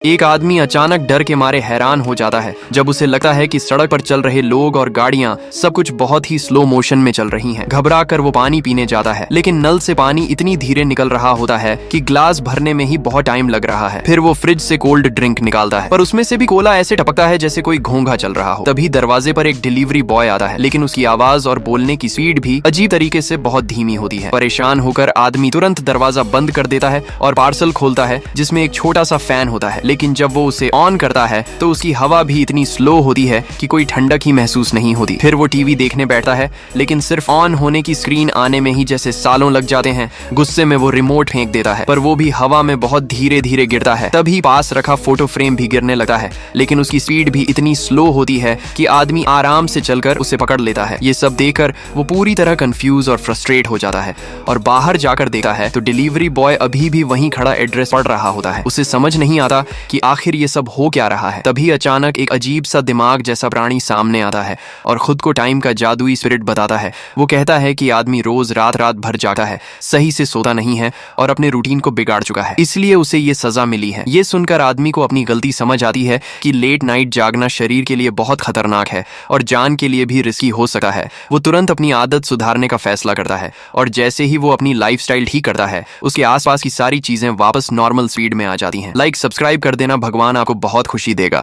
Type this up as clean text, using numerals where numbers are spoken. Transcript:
एक आदमी अचानक डर के मारे हैरान हो जाता है जब उसे लगता है कि सड़क पर चल रहे लोग और गाड़ियां सब कुछ बहुत ही स्लो मोशन में चल रही हैं। घबरा कर वो पानी पीने जाता है, लेकिन नल से पानी इतनी धीरे निकल रहा होता है कि ग्लास भरने में ही बहुत टाइम लग रहा है। फिर वो फ्रिज से कोल्ड ड्रिंक निकालता है, पर उसमें से भी कोला ऐसे टपकता है जैसे कोई घोंघा चल रहा हो। तभी दरवाजे पर एक डिलीवरी बॉय आता है, लेकिन उसकी आवाज और बोलने की स्पीड भी अजीब तरीके से बहुत धीमी होती है। परेशान होकर आदमी तुरंत दरवाजा बंद कर देता है और पार्सल खोलता है जिसमें एक छोटा सा फैन होता है, लेकिन जब वो उसे ऑन करता है तो उसकी हवा भी इतनी स्लो होती है कि कोई ठंडक ही महसूस नहीं होती। फिर वो टीवी देखने बैठता है, लेकिन सिर्फ ऑन होने की स्क्रीन आने में ही जैसे सालों लग जाते हैं। गुस्से में वो रिमोट फेंक देता है, पर वो भी हवा में बहुत धीरे धीरे गिरता है। तभी पास रखा फोटो फ्रेम भी गिरने लगता है, लेकिन उसकी स्पीड भी इतनी स्लो होती है कि आदमी आराम से चलकर उसे पकड़ लेता है। ये सब देखकर वो पूरी तरह कंफ्यूज और फ्रस्ट्रेट हो जाता है और बाहर जाकर देखता है तो डिलीवरी बॉय अभी भी वहीं खड़ा एड्रेस पढ़ रहा होता है। उसे समझ नहीं आता कि आखिर ये सब हो क्या रहा है। तभी अचानक एक अजीब सा दिमाग जैसा प्राणी सामने आता है और खुद को टाइम का जादुई स्पिरिट बताता है। वो कहता है कि आदमी रोज रात रात भर जागता है, सही से सोता नहीं है और अपने रूटीन को बिगाड़ चुका है, इसलिए उसे ये सजा मिली है। ये सुनकर आदमी को अपनी गलती समझ आती है कि लेट नाइट जागना शरीर के लिए बहुत खतरनाक है और जान के लिए भी रिस्की हो सकता है। वो तुरंत अपनी आदत सुधारने का फैसला करता है और जैसे ही वो अपनी लाइफस्टाइल ठीक करता है, उसके आसपास की सारी चीजें वापस नॉर्मल स्पीड में आ जाती हैं। लाइक सब्सक्राइब कर देना, भगवान आपको बहुत खुशी देगा।